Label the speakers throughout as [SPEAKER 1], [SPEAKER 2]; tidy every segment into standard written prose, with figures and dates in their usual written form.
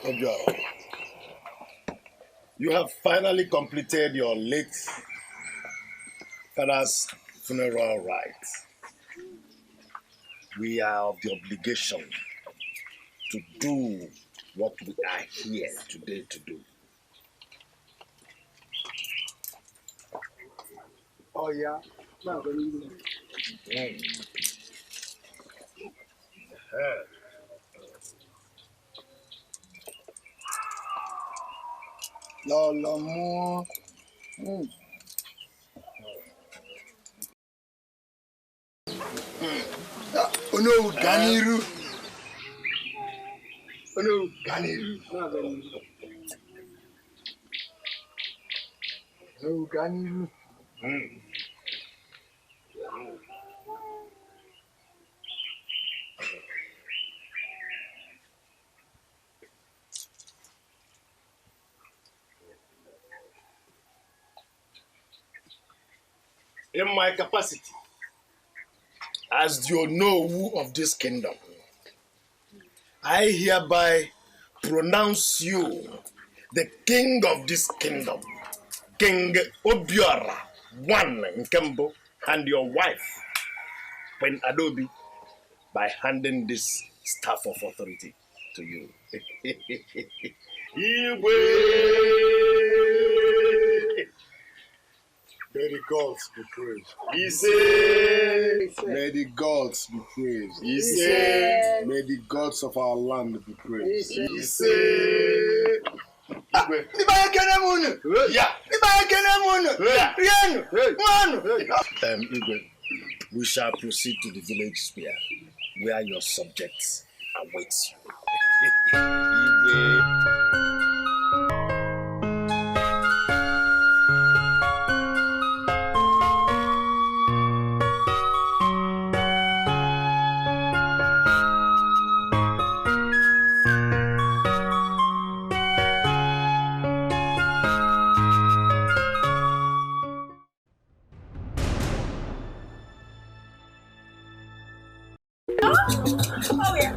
[SPEAKER 1] Ojo, you have finally completed your late father's funeral rites. We are of the obligation to do what we are here today to do.
[SPEAKER 2] Oh, yeah. Lolo mo. Ono Ganiru. Ono Ganiru. Ono Ganiru.
[SPEAKER 1] In my capacity as the Onowu of this kingdom, I hereby pronounce you the king of this kingdom, King Obiora, one Nkembo, and your wife, Queen Adobe, by handing this staff of authority to you.
[SPEAKER 2] May the gods be praised.
[SPEAKER 1] He said,
[SPEAKER 2] May the gods be praised.
[SPEAKER 1] he said,
[SPEAKER 2] May the gods of our land be praised.
[SPEAKER 1] he said. Igwe, we shall proceed to the village square where your subjects await you. Igwe.
[SPEAKER 3] Oh yeah.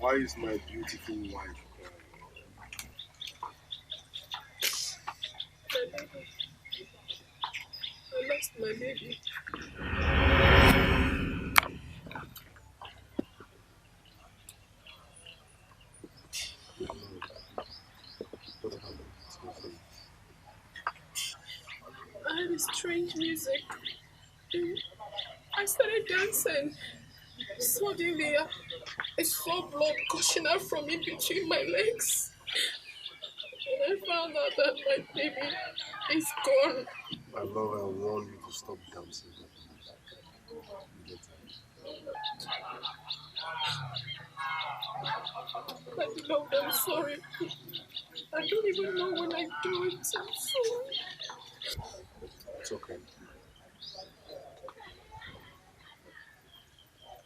[SPEAKER 2] Why is my beautiful wife
[SPEAKER 3] I lost my baby. strange music. And I started dancing. Suddenly, I saw blood gushing out from in between my legs. And I found out that my baby is gone.
[SPEAKER 2] My love, I warn you to stop dancing.
[SPEAKER 3] My beloved, I'm sorry. I don't even know when I do it. I'm sorry.
[SPEAKER 2] It's okay.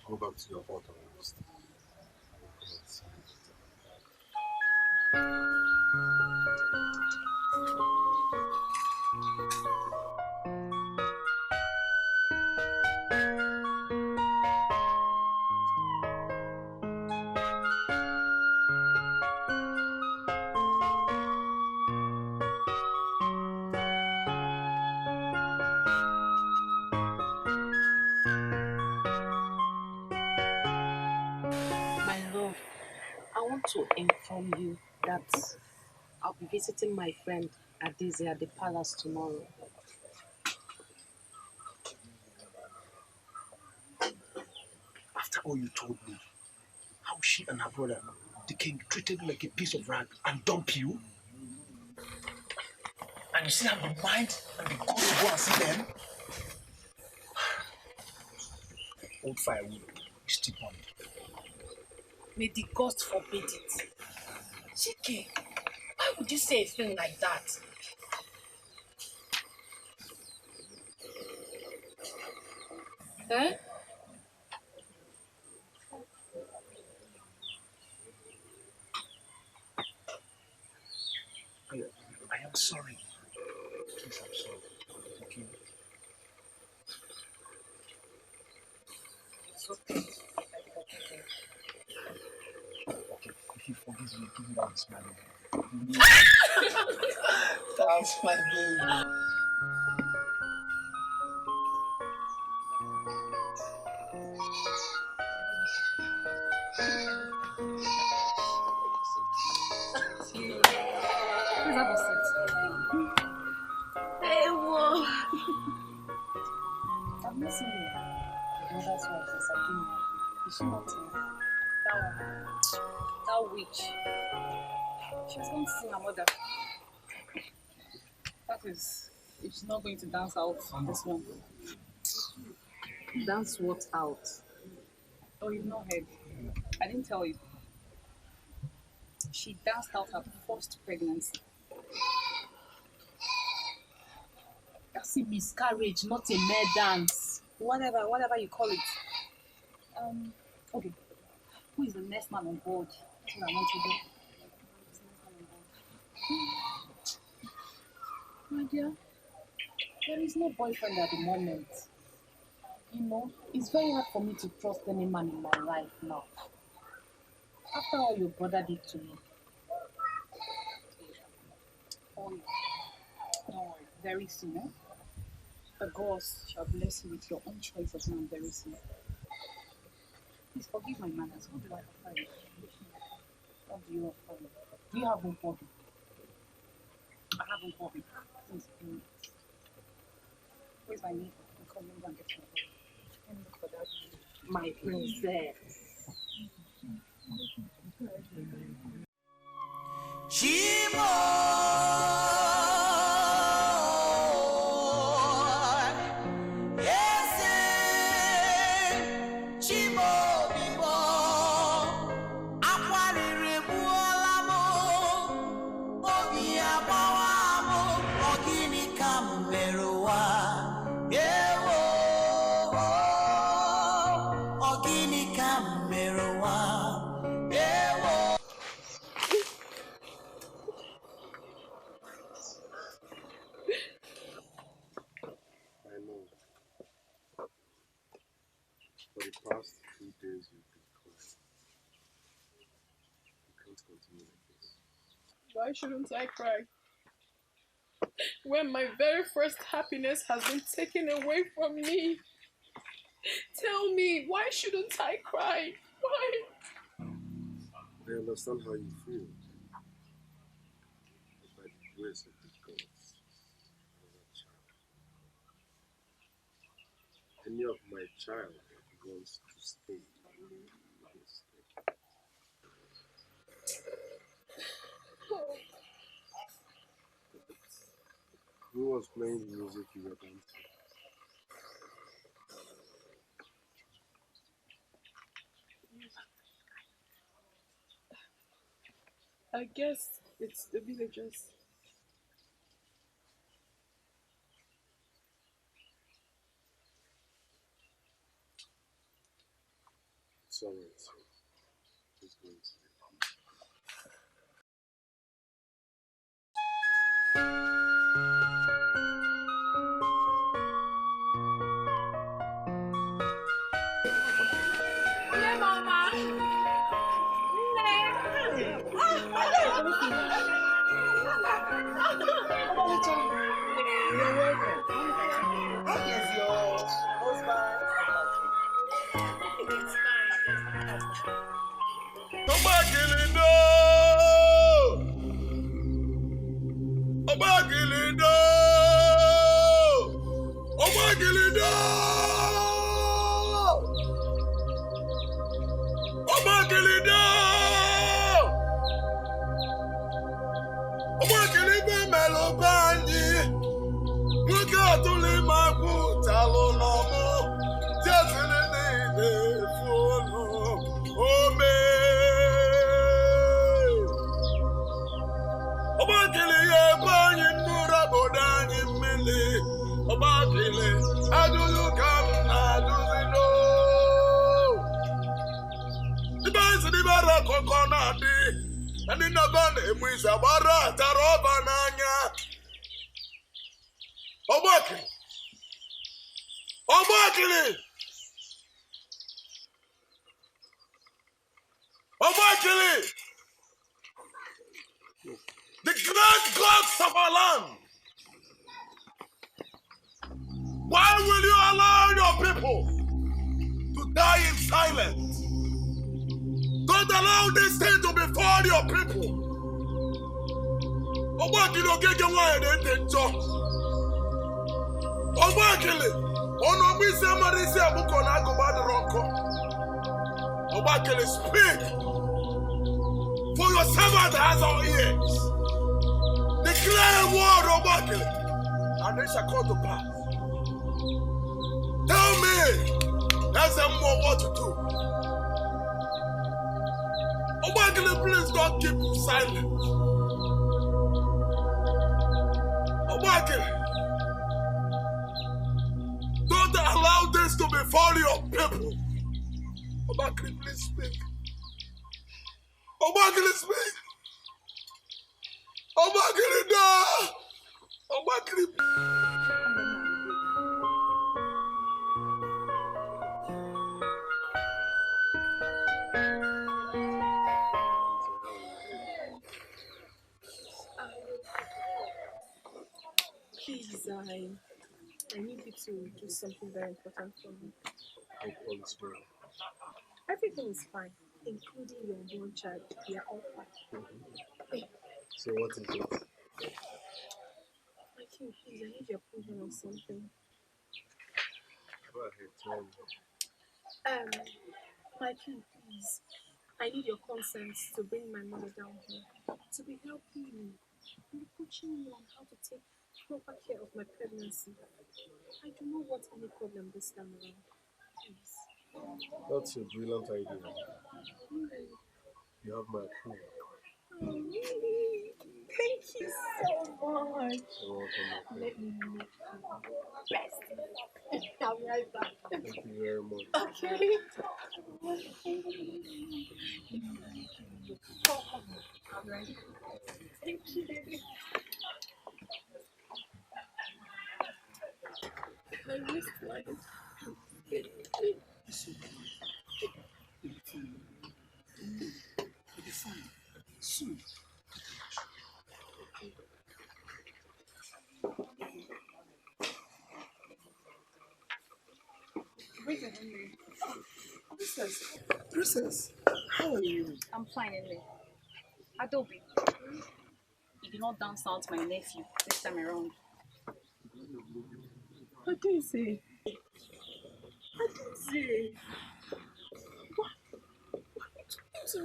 [SPEAKER 2] Go back to your hut and rest.
[SPEAKER 4] My love, I want to inform you that I'll be visiting my friend Adize at the palace tomorrow.
[SPEAKER 5] After all you told me, how she and her brother, the king, treated you like a piece of rag and dump you, and you still have the mind and the guts to go and see them? Old firewood, stick on it.
[SPEAKER 4] May the gods forbid it. Chike, why would you say a thing like that? Eh?
[SPEAKER 5] I am sorry. Please, I'm sorry. Okay.
[SPEAKER 4] It's okay.
[SPEAKER 5] Okay. If you forgive me, give me that smile. That's my baby.
[SPEAKER 4] Please have a seat. Hey, whoa. I've not seen you. No, that's why she's again. Is she not here? That witch. She's going to see her mother. That is, if she's not going to dance out this one. Dance what out? Oh, you've not heard. I didn't tell you. She danced out her first pregnancy. That's a miscarriage, not a mere dance. Whatever you call it. Okay. Who is the next man on board? That's what I want to do. Who's the next man on board? My dear, there is no boyfriend at the moment. You know, it's very hard for me to trust any man in my life now. After all your brother did to me. Oh, yeah. Don't worry. Very soon, eh? The gods shall bless you with your own choice of man very soon. Please forgive my manners. What do I offer you? What do you offer me? Do you have one hobby? I have one hobby. Please, please. Where's my neighbor? I'll come over and get my hobby. Let me look for that. My princess.
[SPEAKER 2] I know. For the past 2 days, you've been crying. You can't continue like this.
[SPEAKER 3] Why shouldn't I cry? When my very first happiness has been taken away from me. Tell me, why shouldn't I cry? Why?
[SPEAKER 2] I understand how you feel. But by the grace of the gods, I was a child. any of my child wants to stay, will stay. Who was playing the music you were dancing?
[SPEAKER 3] I guess it's the villagers.
[SPEAKER 2] It's alright. Just go inside.
[SPEAKER 3] Yeah, Mama.
[SPEAKER 6] You're welcome. How is your husband?
[SPEAKER 3] It's
[SPEAKER 1] and in the gun, with a barra, Tarobananya. Obakili! The great gods of our land. Why will you allow your people to die in silence? Don't allow this thing to befall your people. Obakili ogege why they enjoy. Obakili, ono mi se mari se abuko na go bad ronko. Obakili, speak, for your servant has our ears. Declare a word, Obakili, and it shall come to pass. Tell me, there's some more what to do. Obakili, please don't keep silent. Obakili, don't allow this to befall your people. Obakili, please speak. Obakili, speak. Obakili, no. Obakili.
[SPEAKER 3] Please, I need you to do something very important for me.
[SPEAKER 2] Hope all is well.
[SPEAKER 3] Everything is fine, including your unborn child. We are all fine.
[SPEAKER 2] So what is it?
[SPEAKER 3] My king, please, I need your approval on something.
[SPEAKER 2] Go ahead, tell me.
[SPEAKER 3] My king, please, I need your consent to bring my mother down here to be helping me, to be coaching me on how to take proper care of my pregnancy. I do not want any problem this time around. Please.
[SPEAKER 2] That's a brilliant idea.
[SPEAKER 3] Really?
[SPEAKER 2] You have my approval.
[SPEAKER 3] Oh, really? Thank you so much.
[SPEAKER 2] You're welcome, my friend.
[SPEAKER 3] Let me make you best. I'll be right back.
[SPEAKER 2] Thank you very much.
[SPEAKER 3] Okay. Right. Thank you. I missed mine.
[SPEAKER 5] It'll be fine. Soon. Princess, how are you?
[SPEAKER 4] I'm fine anyway. Adobe, you did not dance out my nephew this time around.
[SPEAKER 3] What do you say?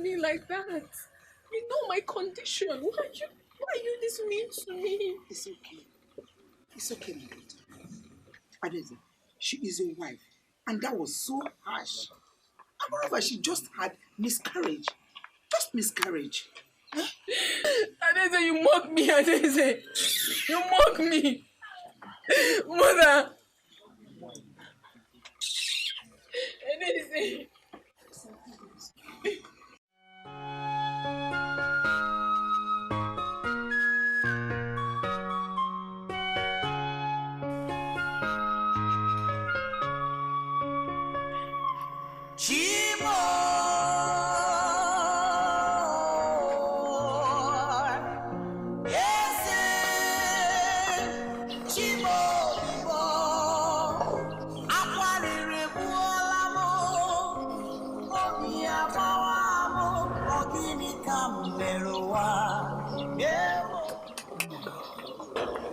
[SPEAKER 3] me like that? You know my condition. Why are you this mean to me?
[SPEAKER 6] It's okay. It's okay, my daughter. Adeze, she is your wife. And that was so harsh. And moreover, she just had miscarriage. Just miscarriage.
[SPEAKER 3] Adeze, you mock me, Adeze. You mock me. Mother. Adeze.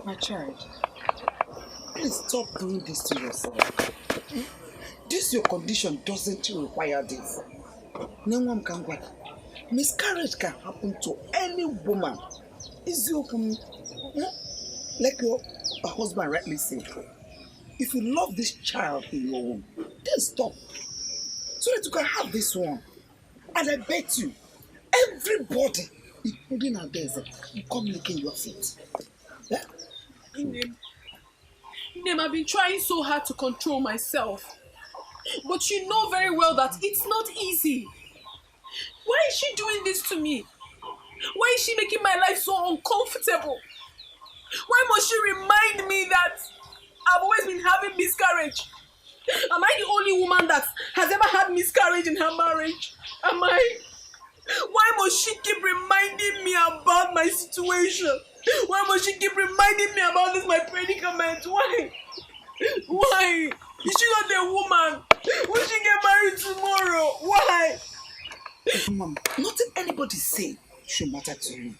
[SPEAKER 6] My child, please stop doing this to yourself. This your condition doesn't require this. No one can go. Miscarriage can happen to any woman. Is your like your husband rightly said. If you love this child in your womb, then stop. So that you can have this one. And I bet you, everybody, including our days, will come licking your feet. Yeah?
[SPEAKER 3] Name, I've been trying so hard to control myself. But you know very well that it's not easy. Why is she doing this to me? Why is she making my life so uncomfortable? Why must she remind me that I've always been having miscarriage? Am I the only woman that has ever had miscarriage in her marriage? Am I? Why must she keep reminding me about my situation? Why must she keep reminding me about this, my predicament? Why? Why? Is she not a woman? Will she get married tomorrow? Why?
[SPEAKER 6] Mom, nothing anybody say should matter to you.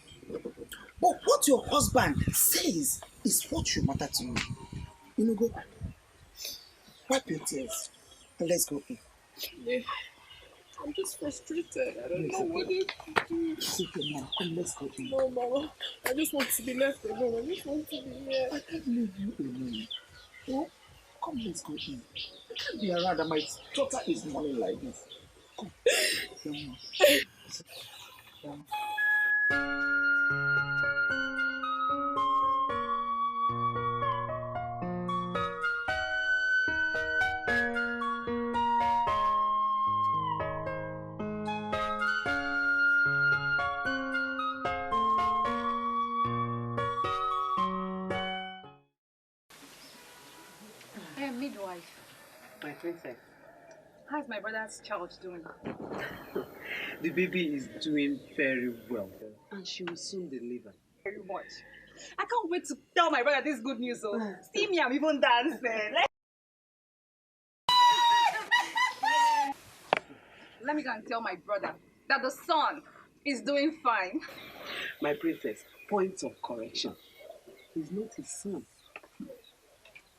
[SPEAKER 6] But what your husband says is what should matter to you. You know, go wipe your tears and let's go in.
[SPEAKER 3] Yeah. I'm just frustrated. I don't know what to do.
[SPEAKER 6] Okay, Mom, come, let's go in.
[SPEAKER 3] No, Mama. I just want to be left alone. I just want to be here.
[SPEAKER 6] I can't leave you alone. Oh, come, let's go in. I can't be around and my daughter is mourning like this. Come. Come on.
[SPEAKER 4] Hey, midwife.
[SPEAKER 7] My princess,
[SPEAKER 4] How's my brother's child doing?
[SPEAKER 7] the baby is doing very well and she will soon deliver.
[SPEAKER 4] Very much. I can't wait to tell my brother this good news. So, see me, I'm even dancing. Let me go and tell my brother that the son is doing fine.
[SPEAKER 7] My princess, point of correction. He's not his son.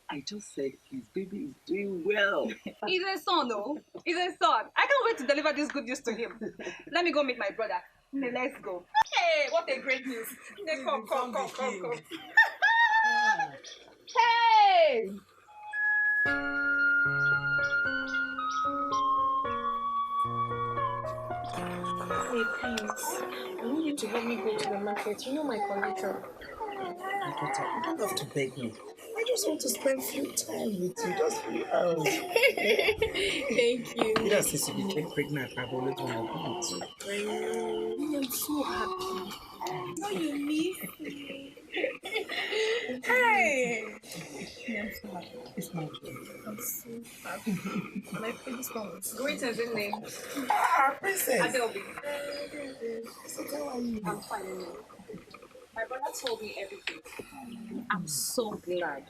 [SPEAKER 7] I just said his baby is doing well.
[SPEAKER 4] He's a son, though. He's a son. I can't wait to deliver this good news to him. Let me go meet my brother. Let's go. Hey, what a great news. Come. Hey!
[SPEAKER 3] Hey, please. I need you to help me go to the market. You know my condition.
[SPEAKER 6] My daughter, you don't have to beg me. I just want to spend few time with you, just few hours.
[SPEAKER 3] Thank you.
[SPEAKER 6] You know, since you became pregnant, I've always wanted to be with you.
[SPEAKER 3] I'm so happy. Now you miss me. Hey! I'm so happy.
[SPEAKER 6] It's my joy.
[SPEAKER 3] I'm so happy. My face comes.
[SPEAKER 4] Greetings in name.
[SPEAKER 6] Princess.
[SPEAKER 4] Adobe.
[SPEAKER 6] So how are you?
[SPEAKER 4] I'm fine. My brother told me everything. I'm so glad.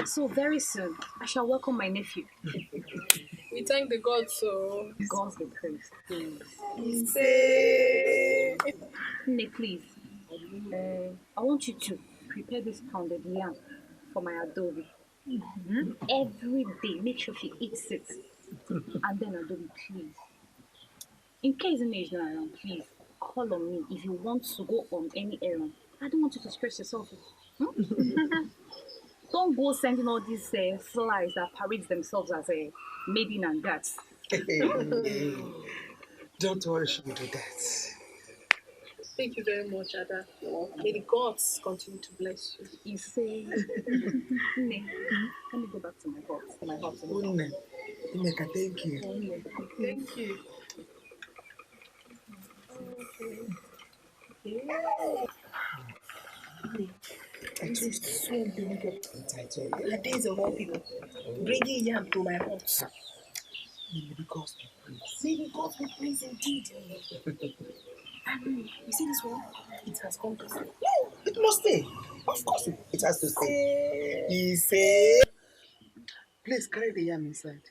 [SPEAKER 4] So very soon, I shall welcome my nephew.
[SPEAKER 3] We thank the gods, so.
[SPEAKER 4] God's the praise. Please.
[SPEAKER 3] Say.
[SPEAKER 4] Nick, please. I want you to prepare this pounded yam for my Adobe. Every day, make sure she eats it. And then Adobe, please. In case Ini is not around, please call on me if you want to go on any errand. I don't want you to stress yourself. Don't go sending all these flies that parade themselves as a maiden and that.
[SPEAKER 6] Don't worry, she will do that.
[SPEAKER 3] Thank you very much, Ada. May the gods continue to bless you.
[SPEAKER 4] You say, Nne, let me go back to my box. My box.
[SPEAKER 6] Unne, Ineka, thank you.
[SPEAKER 3] Thank you.
[SPEAKER 6] I told so many entitled.
[SPEAKER 3] The days of all people bringing yam to my house.
[SPEAKER 6] Maybe because we praise.
[SPEAKER 3] Maybe God will praise indeed. And you see this one? It has come to stay.
[SPEAKER 6] No, it must stay. Of course, it has to stay. He said, please carry the yam inside.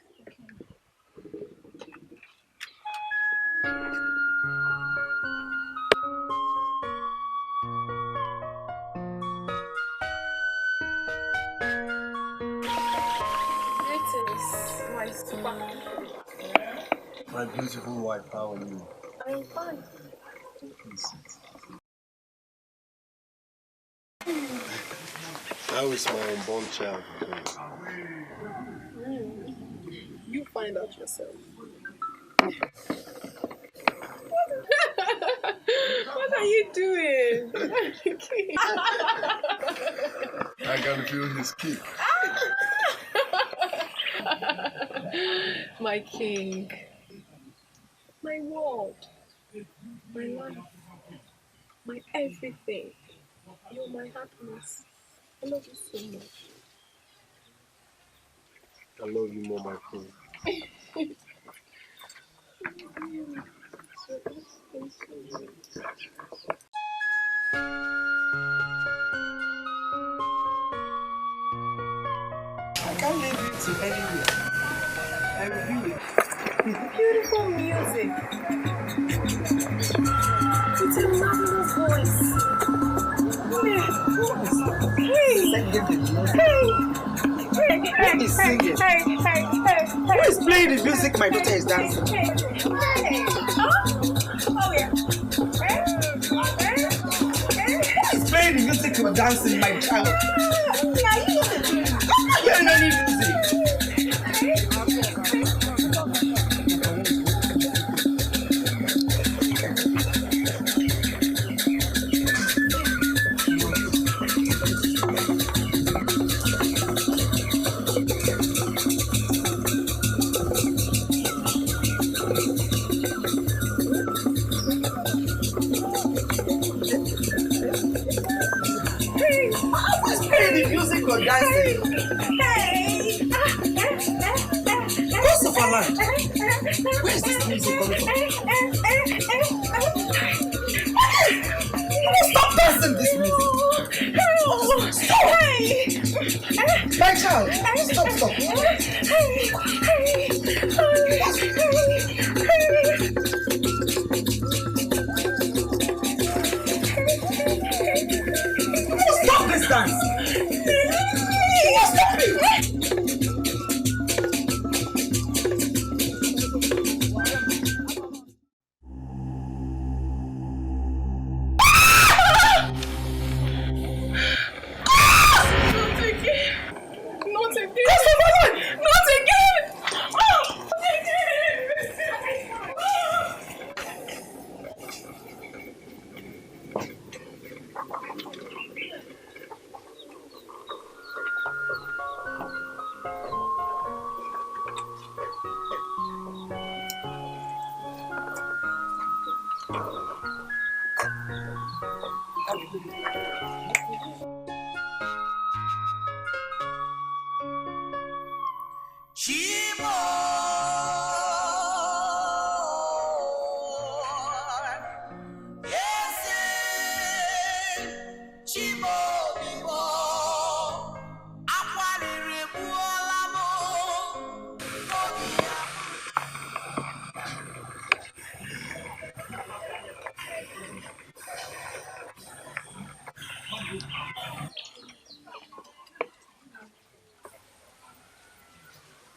[SPEAKER 3] Greetings, my super.
[SPEAKER 2] My beautiful wife, how are you?
[SPEAKER 3] I'm fine.
[SPEAKER 2] How is my unborn child doing?
[SPEAKER 3] You find out yourself. What are you doing?
[SPEAKER 2] I can feel his kick.
[SPEAKER 3] My king, my world, my life, my everything. You're my happiness. I love you so much.
[SPEAKER 2] I love you more, my queen.
[SPEAKER 6] I can't leave you to anywhere. I will do it.
[SPEAKER 3] Beautiful music. It's a marvelous voice.
[SPEAKER 6] Who is singing? Who is playing the music? My daughter is dancing.
[SPEAKER 3] Oh yeah.
[SPEAKER 6] Who is playing the music you're dancing, my child? I'm not hearing any music. You're dancing. What's the land? Where is this music coming from? Stop dancing this music. Stop. My child, stop. Stop this dance. Stop it.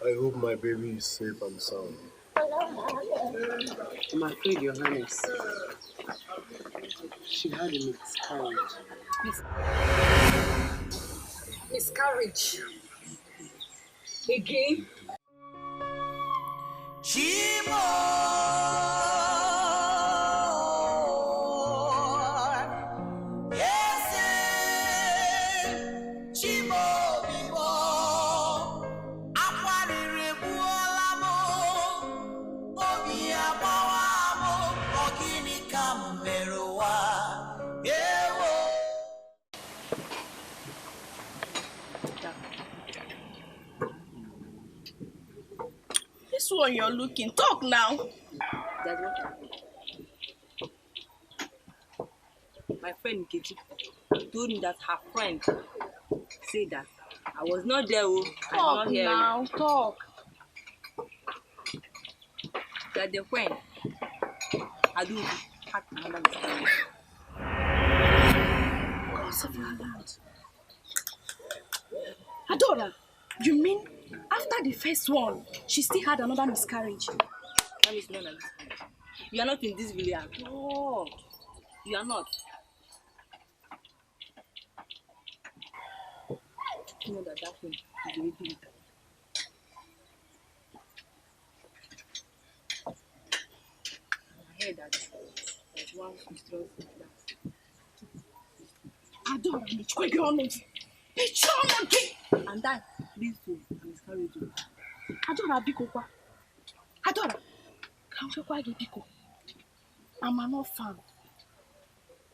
[SPEAKER 2] I hope my baby is safe and sound.
[SPEAKER 3] I
[SPEAKER 7] I'm afraid, Your Highness, she had a miscarriage.
[SPEAKER 4] Miscarriage. Again?
[SPEAKER 3] This one you're looking. Talk now.
[SPEAKER 7] That's what I did. My friend Nkechi told me that her friend said that I was not there. I did
[SPEAKER 3] Talk
[SPEAKER 7] not hear
[SPEAKER 3] now. Talk.
[SPEAKER 7] that the friend had another miscarriage.
[SPEAKER 3] Adora, you mean after the first one, she still had another miscarriage?
[SPEAKER 7] That is not like this. You are not in this village at all. You are not. You know that thing is already with her. I heard that there's one mistress that.
[SPEAKER 3] Adora,
[SPEAKER 7] And that leads to a miscarriage.
[SPEAKER 3] Adora, biko kwa. Adora, biko. I'm an orphan.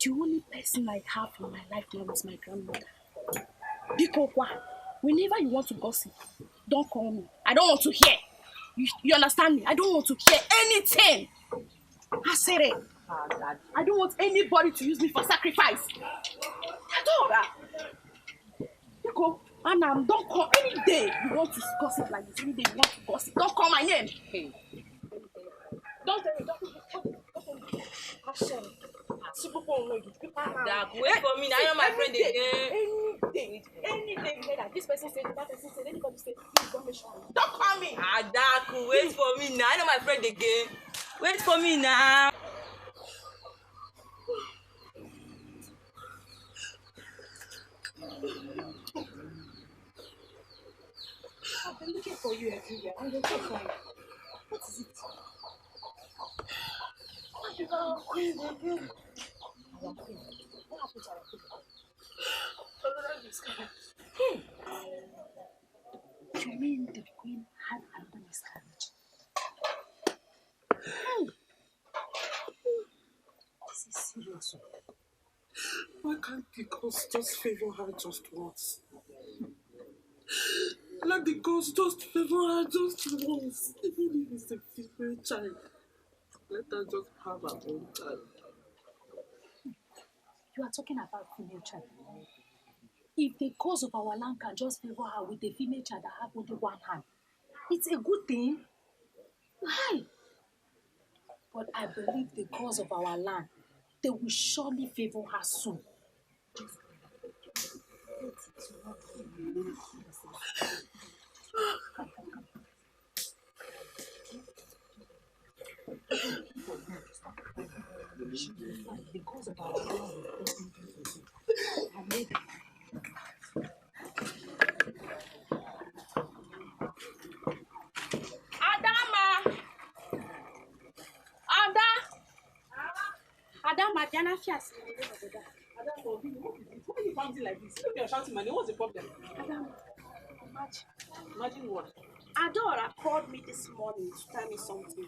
[SPEAKER 3] The only person I have in my life now is my grandmother. Biko kwa. Whenever you want to gossip, don't call me. I don't want to hear. You understand me? I don't want to hear anything. I said it. I don't want anybody to use me for sacrifice. Adora. Biko, Anam, don't call any day you want to gossip like this. Any day you want to gossip, don't call my name.
[SPEAKER 7] Hey.
[SPEAKER 3] Don't tell me. Don't Hashem.
[SPEAKER 7] That wait for me. Now you're my friend again.
[SPEAKER 3] Any day you hear that this person said, that person said, anybody said, please don't mention me. Don't call me.
[SPEAKER 7] Adaku, wait for me now. I know my friend again. Wait for me now.
[SPEAKER 3] I've been looking for you everywhere. I'm looking for you. What is it? Our queen again. Our queen. What happened to our queen? Another miscarriage. You mean the queen had another miscarriage? This is serious.
[SPEAKER 6] Why can't the gods just favor her just once? Let the gods just favor her just once. Even if it's a female child. Let her just have her own child.
[SPEAKER 4] You are talking about female child. If the cause of our land can just favor her with a female child that have only one hand, it's a good thing. Why? But I believe the cause of our land, they will surely favor her soon. The cause of our land will
[SPEAKER 3] Adama, Diana Fias.
[SPEAKER 6] Adam, why are you shouting like this? If you're shouting my name, what's the problem?
[SPEAKER 3] Adam,
[SPEAKER 6] Imagine what?
[SPEAKER 3] Adora called me this morning to tell me something.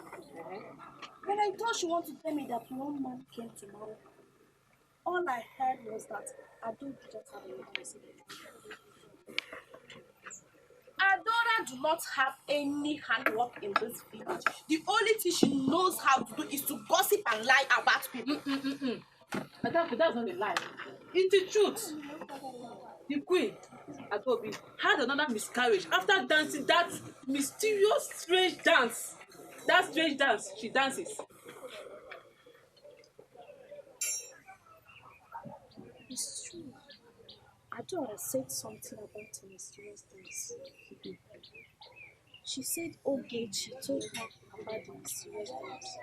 [SPEAKER 3] When I thought she wanted to tell me that one man came to marry her, all I heard was that Adora just had a relationship. Adora do not have any handwork in this village. The only thing she knows how to do is to gossip and lie about people.
[SPEAKER 6] That's not a lie. It's the truth. The queen, Adobe, had another miscarriage after dancing that mysterious, strange dance. That strange dance she dances.
[SPEAKER 3] It's true. Adora said something about a mysterious dance.
[SPEAKER 4] She said Ogechi told her about the mysterious dreams.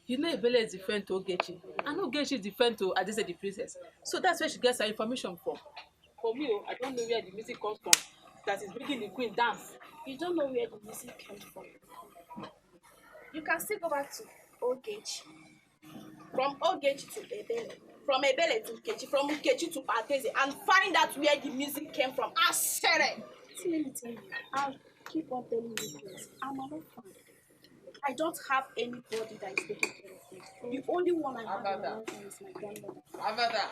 [SPEAKER 3] You know Ebele is different to Ogechi. And Ogechi is different to Adese the princess. So that's where she gets her information from. For me, I don't know where the music comes from that is making the queen dance.
[SPEAKER 4] You don't know where the music came from. You can still go back to Ogechi. From Ogechi to Ebele. From Ebele to Ukechi. From Ukechi to Adese. And find out where the music came from. I said it. See, let me tell you. I'll keep on telling you this. I'm an orphan. I don't have anybody that is taking care of me. The only one I have in my life is my grandmother.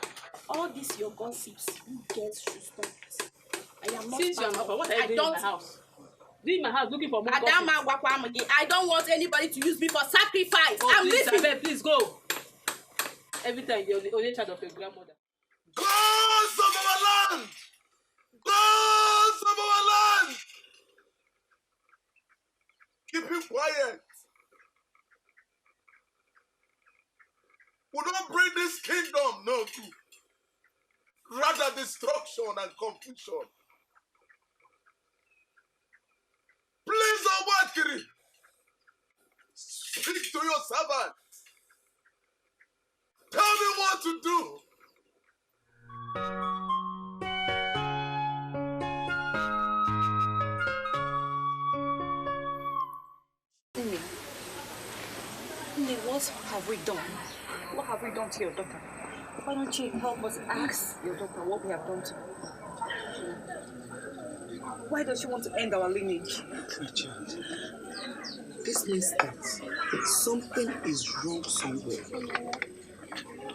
[SPEAKER 4] All these your gossips, you girls should stop it. I am not.
[SPEAKER 3] Since you are not, what are you doing in my house? Doing my house looking for more gossip.
[SPEAKER 4] I don't want anybody to use me for sacrifice.
[SPEAKER 3] Oh,
[SPEAKER 4] I'm
[SPEAKER 3] please,
[SPEAKER 4] leaving.
[SPEAKER 3] please go. Every time you're the only child of your grandmother.
[SPEAKER 1] Gods of our land! Gods of our land! Keep him quiet. We don't bring this kingdom, no, to rather destruction and confusion. Please, Obakiri, speak to your servant. Tell me what to do.
[SPEAKER 4] What have we done? What have we done to your daughter? Why don't you help us ask your daughter what we have done to her? Why does she want to end our lineage?
[SPEAKER 5] Richard, this means that something is wrong somewhere.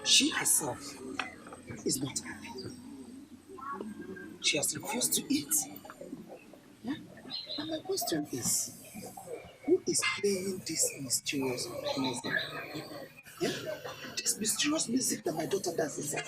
[SPEAKER 5] She herself is not happy. She has refused to eat. Yeah? And my question is, who is playing this mysterious music? Yeah? This mysterious music that my daughter dances at.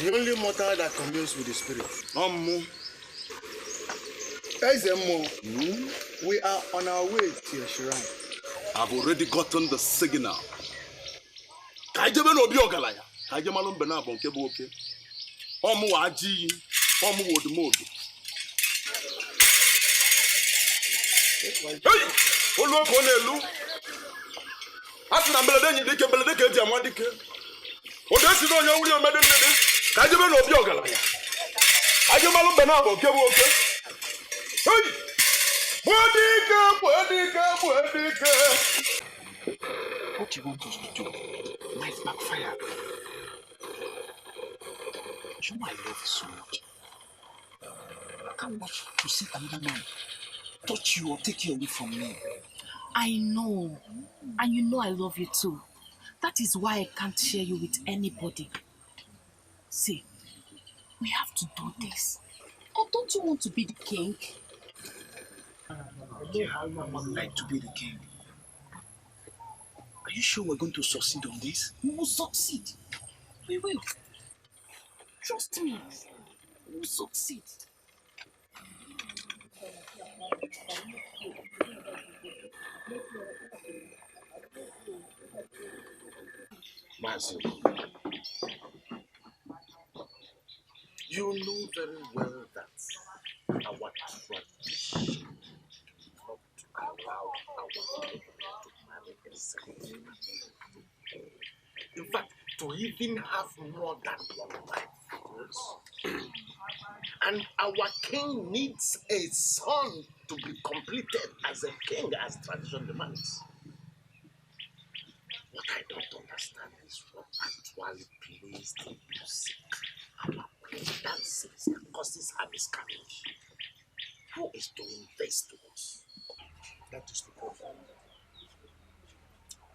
[SPEAKER 1] The only mortal that communes with the spirit. We are on our way to your shrine.
[SPEAKER 8] I've already gotten the signal.
[SPEAKER 5] What you want us to do might backfire. You know I love you so much. I can't watch to see another man touch you or take you away from me.
[SPEAKER 9] I know. And you know I love you too. That is why I can't share you with anybody. See, we have to do this. Or don't you want to be the king?
[SPEAKER 5] Yeah, I would like to be the king. Are you sure we're going to succeed on this?
[SPEAKER 9] We will succeed. We will. Trust me. We will succeed.
[SPEAKER 1] Mazu, you know very well that our tradition not to allow our people to marry a second time. In fact, to even have more than one wife. And our king needs a son to be completed as a king, as tradition demands. What I don't understand is what actually plays the music our
[SPEAKER 2] It dances that causes her miscarriage. Who is doing this to us?
[SPEAKER 1] That is the problem.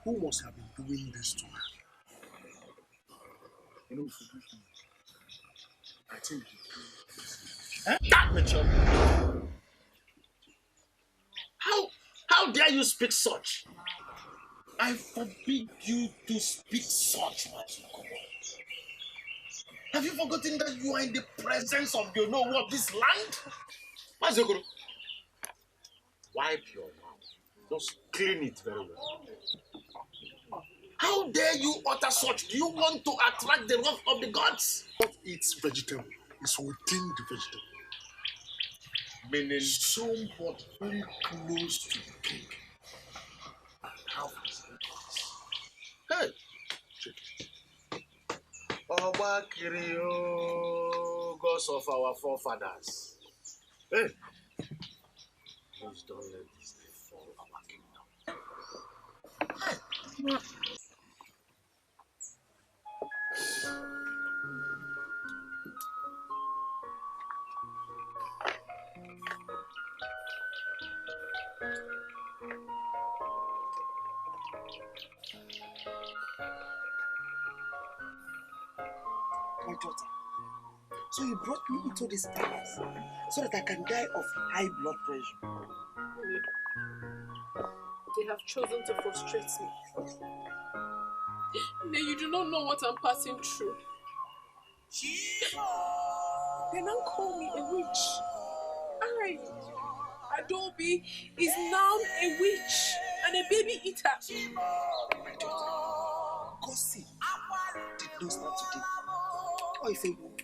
[SPEAKER 2] Who must have been doing this to her?
[SPEAKER 1] You know, forgive me. I think
[SPEAKER 2] That mature. How dare you speak such?
[SPEAKER 1] I forbid you to speak such, Mazukuru. Have you forgotten that you are in the presence of the know of this land?
[SPEAKER 2] Mazukuru, wipe your mouth. Just clean it very well.
[SPEAKER 1] How dare you utter such? Do you want to attract the wrath of the gods?
[SPEAKER 2] What eats vegetable is within the vegetable.
[SPEAKER 1] Meaning somewhat very close to the king. How is it?
[SPEAKER 2] Hey, check it. Obakirio, gods of our forefathers. Hey, please don't let this befall our kingdom.
[SPEAKER 6] My daughter, so you brought me into this palace so that I can die of high blood pressure.
[SPEAKER 3] They have chosen to frustrate me. Nay, you do not know what I'm passing through. They now call me a witch. Adobe is now a witch and a baby eater.
[SPEAKER 6] My daughter, gossip did not start today. Or if a woman,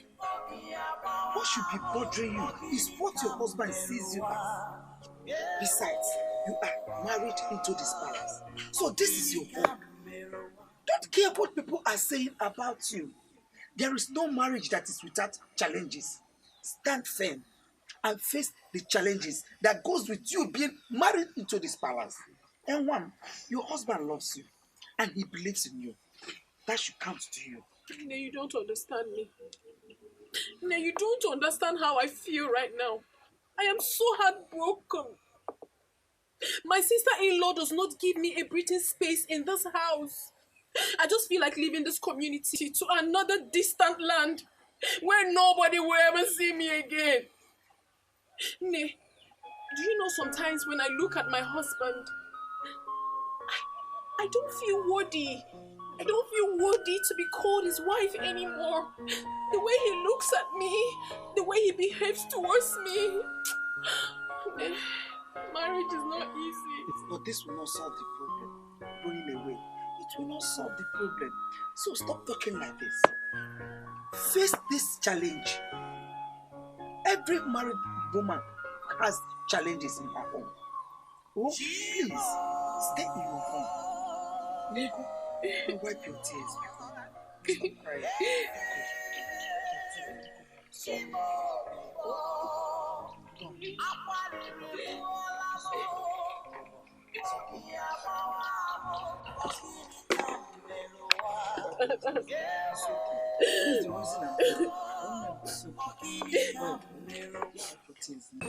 [SPEAKER 6] what should be bothering you is what your husband sees you as. Besides, you are married into this palace. So this is your home. Don't care what people are saying about you. There is no marriage that is without challenges. Stand firm and face the challenges that goes with you being married into this palace. And one, your husband loves you and he believes in you. That should count to you.
[SPEAKER 3] Nay, you don't understand me. Nay, you don't understand how I feel right now. I am so heartbroken. My sister-in-law does not give me a breathing space in this house. I just feel like leaving this community to another distant land where nobody will ever see me again. Nay, do you know sometimes when I look at my husband, I don't feel worthy. I don't feel worthy to be called his wife anymore. The way he looks at me, the way he behaves towards me. Nay, marriage is not easy.
[SPEAKER 6] But this will not solve the problem. Going away, it will not solve the problem. So stop talking like this. Face this challenge. Every married woman has challenges in her home. Oh, please, stay in your home. Nego, and wipe your tears. Stop crying.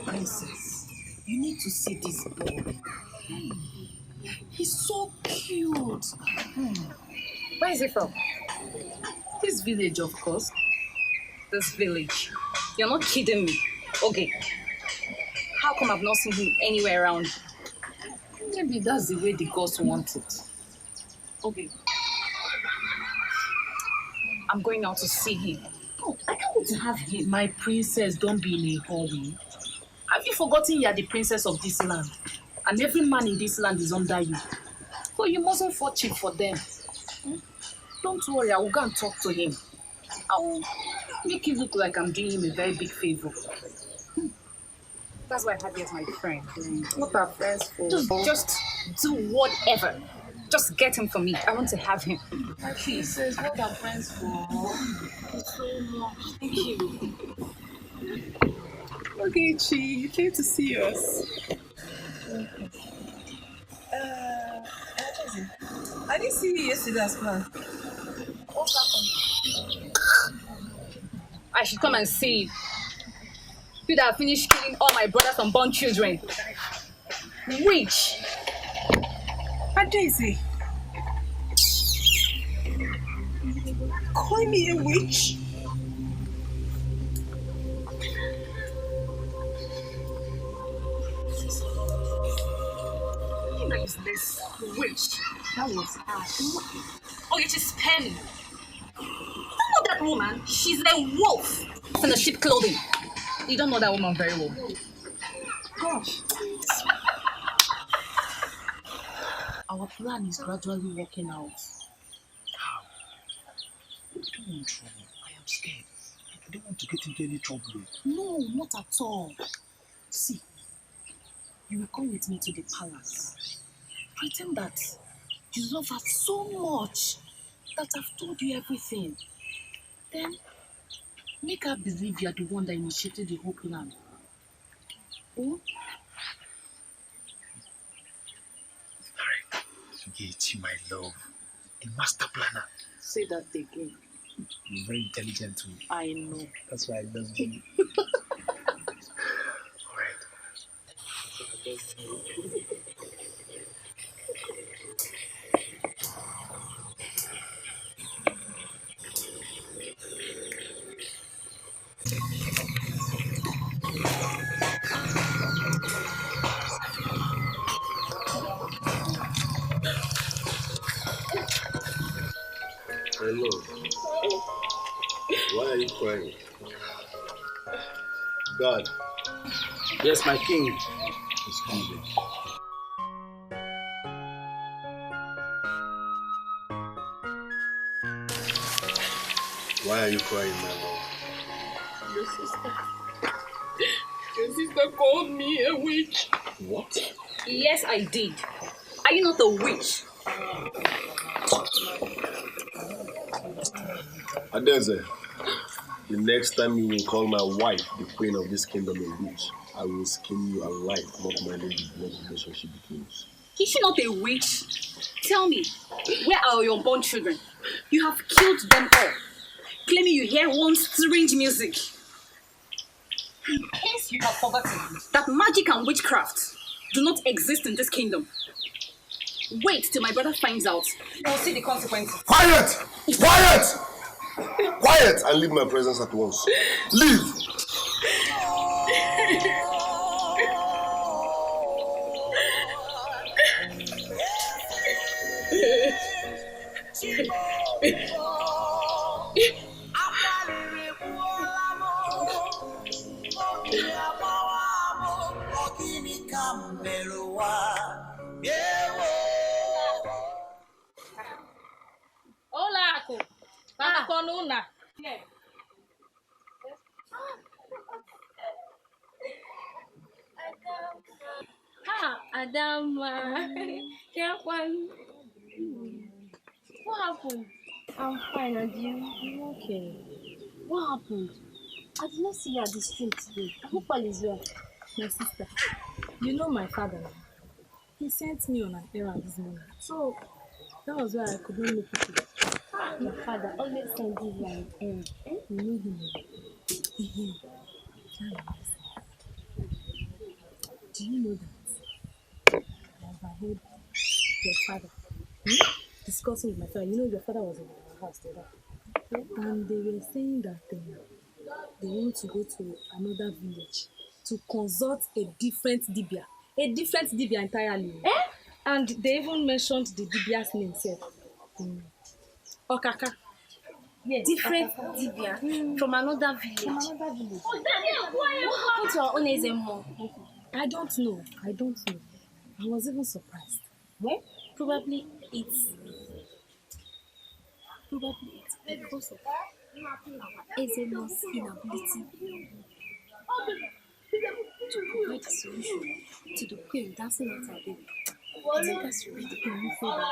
[SPEAKER 9] Princess, you need to see this boy. He's so cute.
[SPEAKER 4] Where is he from? This village, of course. This village. You're not kidding me. Okay. How come I've not seen him anywhere around?
[SPEAKER 9] Maybe that's the way the gods want it.
[SPEAKER 4] Okay. I'm going out to see him.
[SPEAKER 9] Oh, I can't wait to have him. My princess, don't be in a hurry. Have you forgotten you are the princess of this land? And every man in this land is under you. So you mustn't fall cheap for them. Don't worry, I will go and talk to him. I will make it look like I'm doing him a very big favor.
[SPEAKER 4] That's why I had you as my friend.
[SPEAKER 9] What are friends for?
[SPEAKER 4] Just do whatever. Just get him for me. I want to have him.
[SPEAKER 9] My princess, what are friends for? So much. Thank you.
[SPEAKER 3] Okay, Chi, you came to see us.
[SPEAKER 10] I didn't see you yesterday as planned. What's happened?
[SPEAKER 4] I should come and see you. You that have finished killing all my brothers and born children. Witch!
[SPEAKER 3] Adaeze, call me a witch?
[SPEAKER 4] Who is this witch? That was her. Oh, you just spare me. You know that woman? She's a wolf in the sheep clothing. You don't know that woman very well.
[SPEAKER 3] Gosh.
[SPEAKER 9] Our plan is gradually working out.
[SPEAKER 2] I don't want trouble. I am scared. I don't want to get into any trouble.
[SPEAKER 9] No, not at all. See, you will come with me to the palace. Pretend that you love her so much that I've told you everything. Then, make her believe you are the one that initiated the whole plan. Oh?
[SPEAKER 2] Yeti, my love. A master planner.
[SPEAKER 9] Say that again.
[SPEAKER 2] You're very intelligent too.
[SPEAKER 9] I know.
[SPEAKER 2] That's why I love you. Alright. I love you.
[SPEAKER 10] Hello. Why are you crying? God.
[SPEAKER 2] Yes, my king.
[SPEAKER 10] Excuse me. Why are you crying, my love?
[SPEAKER 3] Your sister. Your sister called me a witch.
[SPEAKER 10] What?
[SPEAKER 4] Yes, I did. Are you not a witch?
[SPEAKER 10] Adaeze, the next time you will call my wife the queen of this kingdom a witch, I will skin you alive, not minding the blood relationship between us.
[SPEAKER 4] Is she not a witch? Tell me, where are your unborn children? You have killed them all, claiming you hear one strange music. In case you have forgotten that magic and witchcraft do not exist in this kingdom. Wait till my brother finds out. We'll see the consequences.
[SPEAKER 10] Quiet! Quiet! Quiet and leave my presence at once. Leave!
[SPEAKER 3] Hola, Aku. Konuna. Adama. What happened?
[SPEAKER 11] I'm fine, and you? I'm okay. What happened? I did not see you at the street today. I hope all is well.
[SPEAKER 3] My sister, you know my father now. He sent me on an errand this morning. So that was why I could not make it today.
[SPEAKER 11] Your father always sends you on an errand.
[SPEAKER 3] You know him. Do you know that I overheard your father discussing with my father? You know your father was in our house the other day. And they were saying that they want to go to another village to consult a different dibia. A different dibia entirely. And they even mentioned the dibia's name itself. Okaka.
[SPEAKER 11] Yes, different Dibia from another village. What happened to our own Ezemo?
[SPEAKER 3] I don't know. I was even surprised.
[SPEAKER 11] Well, probably it's because of our Ezemo's inability to provide a solution to the queen dancing at our baby. I think that's really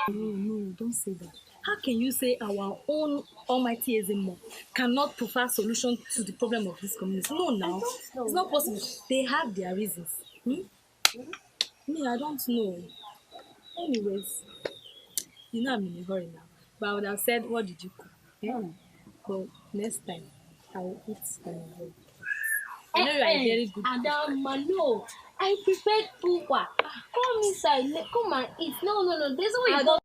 [SPEAKER 3] No, don't say that. How can you say our own almighty Ezemo cannot provide solution to the problem of this community? No, now. It's not possible. They have their reasons. Me, I don't know. Anyways, you know I'm in a hurry now. But I would have said, what did you cook? Yeah. But next time,
[SPEAKER 11] I will eat and go.
[SPEAKER 9] I know you are a very good
[SPEAKER 11] Adama, no. I prepared pukwa. Come inside. Come and eat. No. There's no way you go.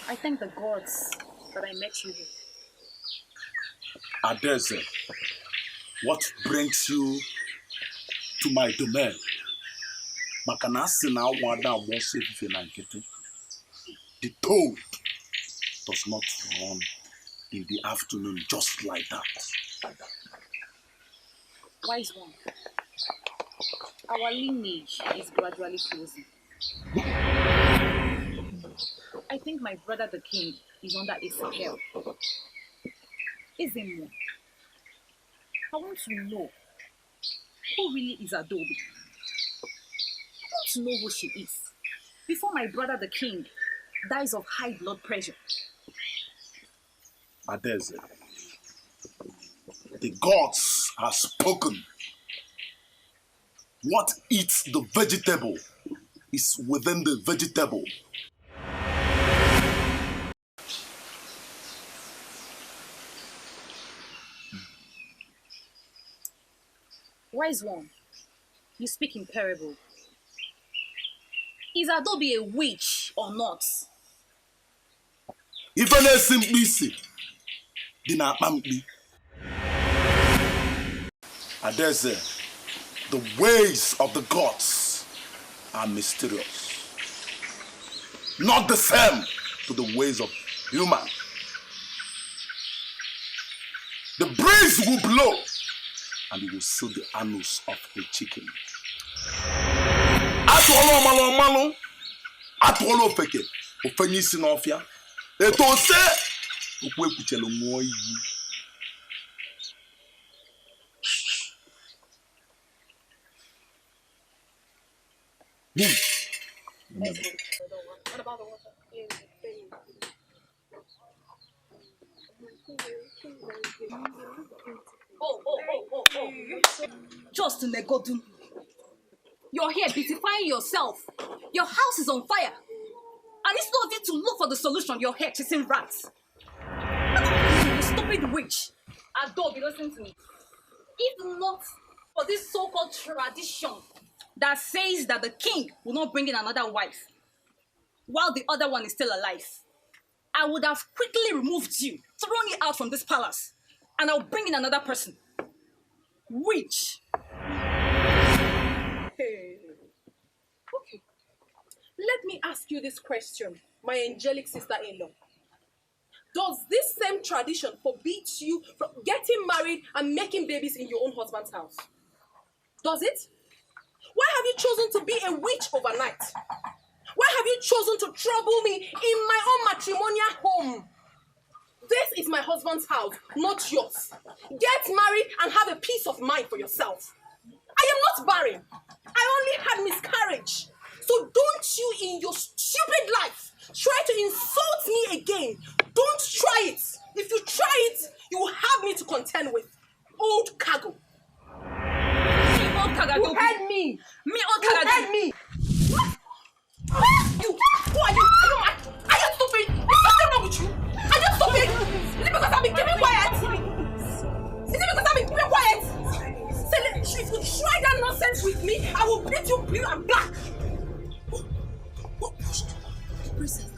[SPEAKER 4] I thank the gods that I met you here.
[SPEAKER 8] Adeze, what brings you to my domain? The toad does not run in the afternoon just like that.
[SPEAKER 4] Wise one, our lineage is gradually closing. I think my brother the king is under a spell. Ezemo, I want to know who really is Adobe. I want to know who she is before my brother the king dies of high blood pressure.
[SPEAKER 8] Adeze, the gods have spoken. What eats the vegetable is within the vegetable.
[SPEAKER 4] Wise one, you speak in parable. Is Adobe a witch or not?
[SPEAKER 8] Even a simply dina mambi. Adeze, the ways of the gods are mysterious. Not the same to the ways of human. The breeze will blow and it will seal the anus of a chicken. Atwolo malo malo, atwolo feke, ofenyi sinofia. Eto se, ukwe kuchelo moi.
[SPEAKER 3] What about the water?
[SPEAKER 4] Oh. Just Negodun. You're here beautifying yourself. Your house is on fire. And it's not it to look for the solution. You're here chasing rats. You stupid witch. Adobe, listen to me. If not for this so-called tradition that says that the king will not bring in another wife while the other one is still alive, I would have quickly removed you, thrown you out from this palace, and I'll bring in another person. Witch.
[SPEAKER 3] Hey. Okay. Let me ask you this question, my angelic sister-in-law. Does this same tradition forbid you from getting married and making babies in your own husband's house? Does it? Why have you chosen to be a witch overnight? Why have you chosen to trouble me in my own matrimonial home? This is my husband's house, not yours. Get married and have a peace of mind for yourself. I am not barren. I only had miscarriage. So don't you in your stupid life try to insult me again. Don't try it. If you try it, you will have me to contend with. Old cargo.
[SPEAKER 4] You
[SPEAKER 3] heard me.
[SPEAKER 4] Old
[SPEAKER 3] You
[SPEAKER 4] cargo.
[SPEAKER 3] heard me. You. Who are you? Are you mad? Are you stupid? Is something wrong with you? Are you stupid? Is it because I've been keeping quiet? Is it because I've been keeping quiet? Say, if you try that nonsense with me, I will beat you blue and black. What pushed? Princess.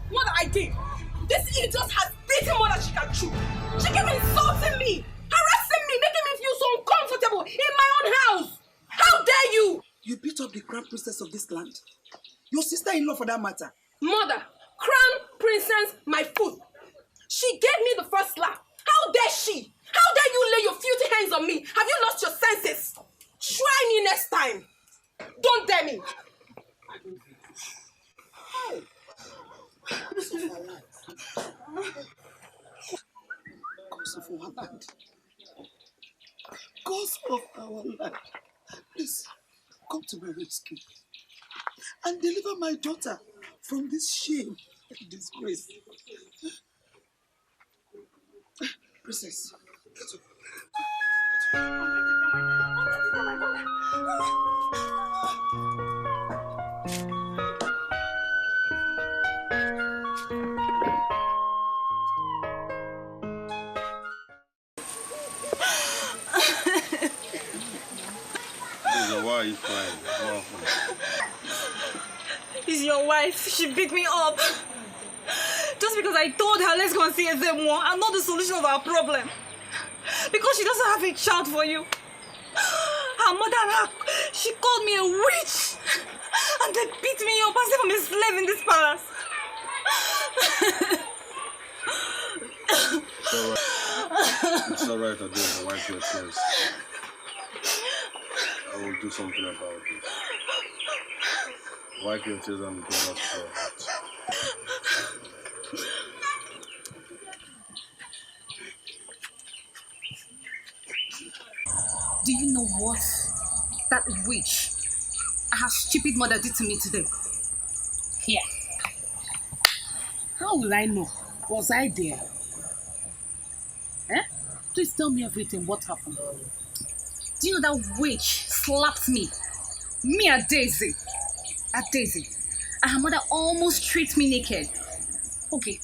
[SPEAKER 3] What I did?
[SPEAKER 6] crown princess of this land. Your sister-in-law for that matter.
[SPEAKER 3] Mother, crown princess, my foot. She gave me the first slap. How dare she? How dare you lay your filthy hands on me? Have you lost your senses? Try me next time. Don't dare me.
[SPEAKER 6] Gods of our land. Gods of our land. Please, come to my rescue and deliver my daughter from this shame and disgrace. Princess.
[SPEAKER 10] Why are you crying? What happened?
[SPEAKER 4] It's your wife. She picked me up. Just because I told her, let's go and see them more. I'm not the solution of our problem. Because she doesn't have a child for you. Her mother, she called me a witch. And they beat me up as if I'm a slave in this palace.
[SPEAKER 10] It's alright, Adele. Wipe your tears. I will do something about this. Wipe your tears and go back to your heart.
[SPEAKER 4] Do you know what that witch, her stupid mother, did to me today? Here.
[SPEAKER 9] How will I know? Was I there? Eh? Please tell me everything. What happened?
[SPEAKER 4] Do you know that witch slapped me? Me and Daisy. And her mother almost stripped me naked. Okay,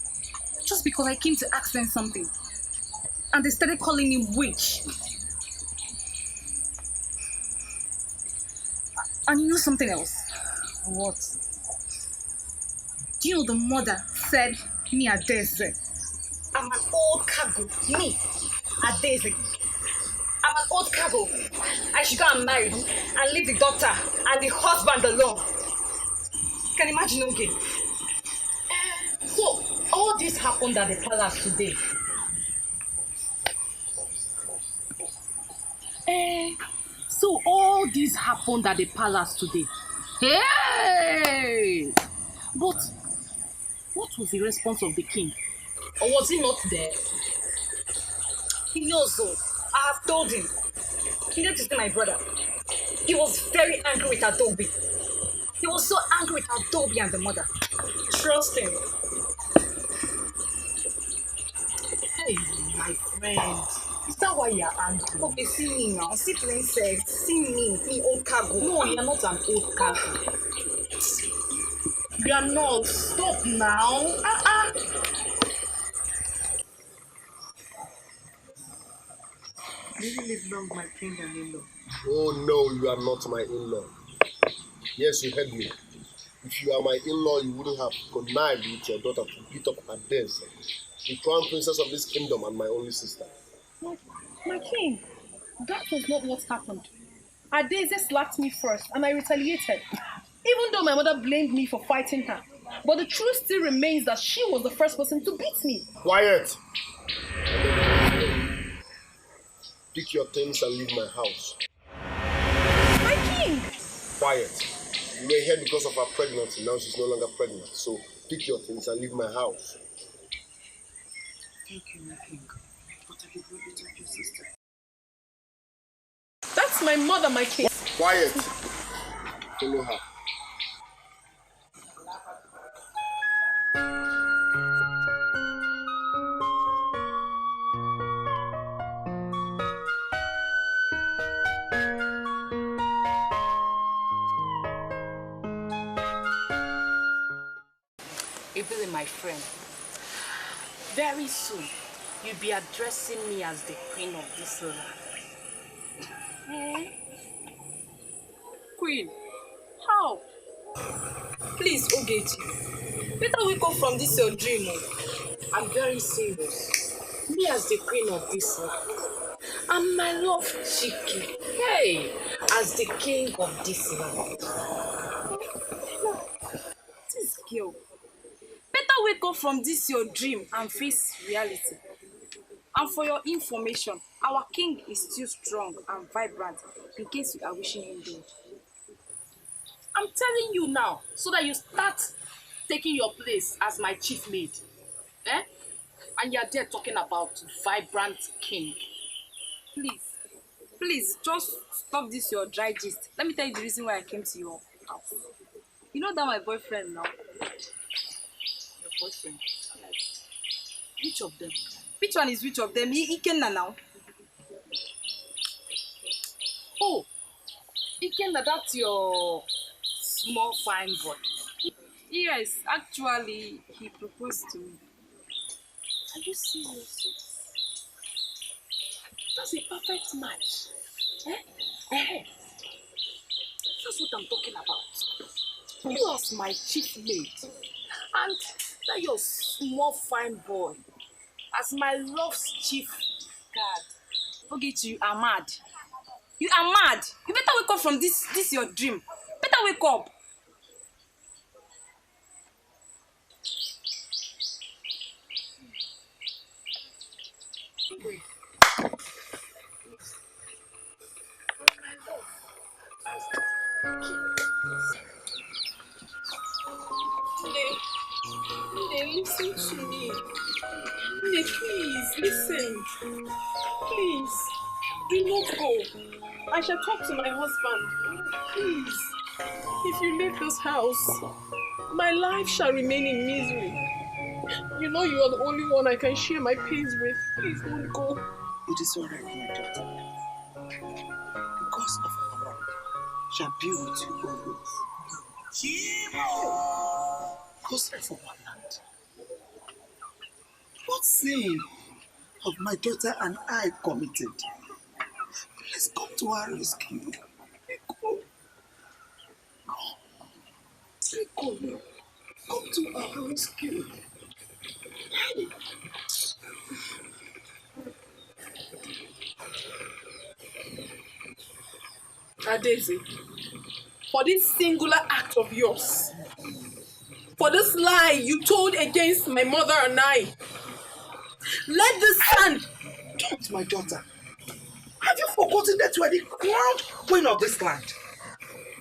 [SPEAKER 4] just because I came to ask them something. And they started calling me witch. And you know something else?
[SPEAKER 9] What?
[SPEAKER 4] Do you know the mother said me and Daisy? I'm an old cargo. Me and Daisy. I'm an old cargo. I should go and marry and leave the daughter and the husband alone. Can you imagine, okay?
[SPEAKER 9] So, all this happened at the palace today. So all this happened at the palace today. Hey! But what was the response of the king? Or was he not there?
[SPEAKER 4] He knows so. I have told him. He needed to see my brother. He was very angry with Adobe. He was so angry with Adobe and the mother. Trust him.
[SPEAKER 9] Hey, my friend. Is that why you're angry?
[SPEAKER 4] Okay, see me now. See princess. See me old cargo.
[SPEAKER 9] No, you're not an old cargo. You are not. Stop now.
[SPEAKER 7] May you live long, my king and in-law.
[SPEAKER 10] Oh no, you are not my in-law. Yes, you heard me. If you are my in-law, you wouldn't have connived with your daughter to beat up Adele, the crown princess of this kingdom and my only sister.
[SPEAKER 3] My king, that was not what happened. Adeze slapped me first and I retaliated. Even though my mother blamed me for fighting her. But the truth still remains that she was the first person to beat me.
[SPEAKER 10] Quiet! Pick your things and leave my house.
[SPEAKER 3] My king!
[SPEAKER 10] Quiet. You were here because of her pregnancy. Now she's no longer pregnant. So pick your things and leave my house.
[SPEAKER 6] Thank you, my king. But I did not beat up your sister.
[SPEAKER 3] That's my mother, my king.
[SPEAKER 10] Quiet. Follow her.
[SPEAKER 9] Ebele, my friend, very soon you'll be addressing me as the queen of this land.
[SPEAKER 3] Queen, how? Please, Ogechi, better wake up from this your dream.
[SPEAKER 9] I'm very serious. Me as the queen of this land. And my love, Chiki, hey, as the king of this land.
[SPEAKER 4] girl. Better wake up from this your dream and face reality. And for your information, our king is still strong and vibrant in case you are wishing him dead.
[SPEAKER 9] I'm telling you now, so that you start taking your place as my chief maid. Eh? And you're there talking about vibrant king.
[SPEAKER 4] Please, just stop this your dry gist. Let me tell you the reason why I came to your house. You know that my boyfriend now?
[SPEAKER 9] Your boyfriend? Which of them?
[SPEAKER 4] Which one is which of them? Ikenna now.
[SPEAKER 9] Oh, Ikenna, that's your small fine boy.
[SPEAKER 4] Yes, actually, he proposed to me.
[SPEAKER 9] Are you serious? That's a perfect match. That's what I'm talking about. You as my chief mate, and that your small fine boy as my love's chief guard.
[SPEAKER 4] Ogechi, you are mad. You are mad. You better wake up from this your dream. Better wake up.
[SPEAKER 3] Listen to me. Please, listen. Please, do not go. I shall talk to my husband. Please, if you leave this house, my life shall remain in misery. You know you are the only one I can share my pains with. Please don't go.
[SPEAKER 6] It is all right, my daughter. Because of our Lord shall be with you always. Because of our land. What sin have my daughter and I committed? Please come to our rescue. Come. Come to our rescue.
[SPEAKER 3] Daisy, for this singular act of yours, for this lie you told against my mother and I, let this stand.
[SPEAKER 6] Don't, my daughter. Have you forgotten that you are the crowned queen of this land?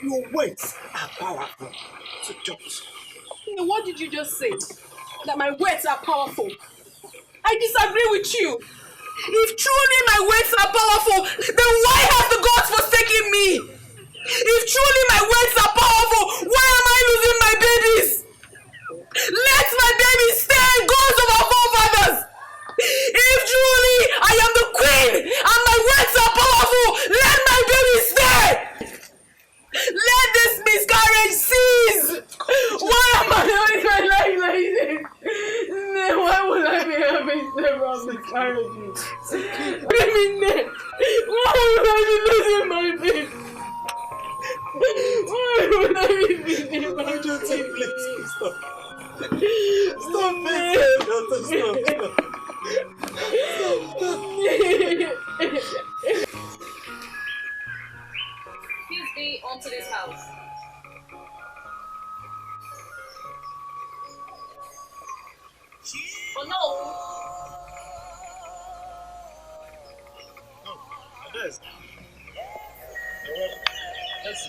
[SPEAKER 6] Your words are powerful. So don't.
[SPEAKER 3] What did you just say? That my words are powerful? I disagree with you. If truly my words are powerful, then why have the gods forsaken me? If truly my words are powerful, why am I losing my babies? Let my babies stay, gods of our forefathers. If truly I am the queen and my words are powerful, let my babies stay. Let this miscarriage cease. Why am I living my life like this? Why would I be having several miscarriages? Why would I be losing my baby? Why would I be losing my baby?
[SPEAKER 6] Please stop. Stop it, daughter.
[SPEAKER 9] Please be onto this house. Oh no!
[SPEAKER 2] Yes. Yes.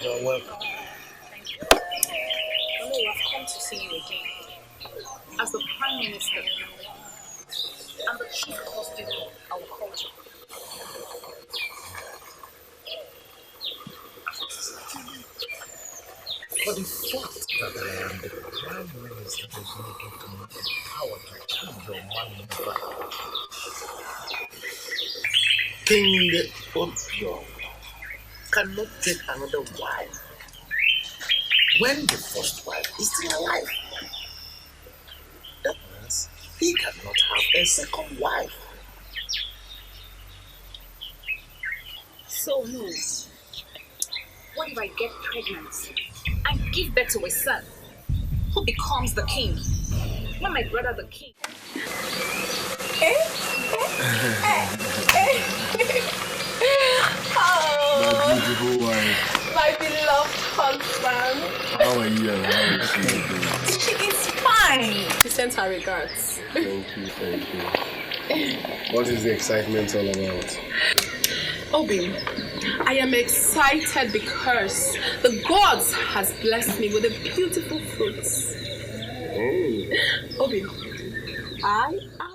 [SPEAKER 2] You're welcome.
[SPEAKER 9] Thank you. Oh no, I've come to see you again. As the Prime Minister and the chief custodian of our culture.
[SPEAKER 2] But the fact that I am the Prime Minister does not give me the power to change your mind back. King Opio cannot take another wife when the first wife is still alive. That means he cannot have a second wife.
[SPEAKER 9] So no. What if I get pregnant and give birth to a son who becomes the king? Not my brother the king.
[SPEAKER 10] My beautiful wife.
[SPEAKER 3] My beloved husband.
[SPEAKER 10] How are you and how is she doing?
[SPEAKER 3] She is fine. She sends her regards.
[SPEAKER 10] Thank you. What is the excitement all about?
[SPEAKER 3] Obi, I am excited because the gods has blessed me with a beautiful fruit.
[SPEAKER 10] Oh.
[SPEAKER 3] Obi, I am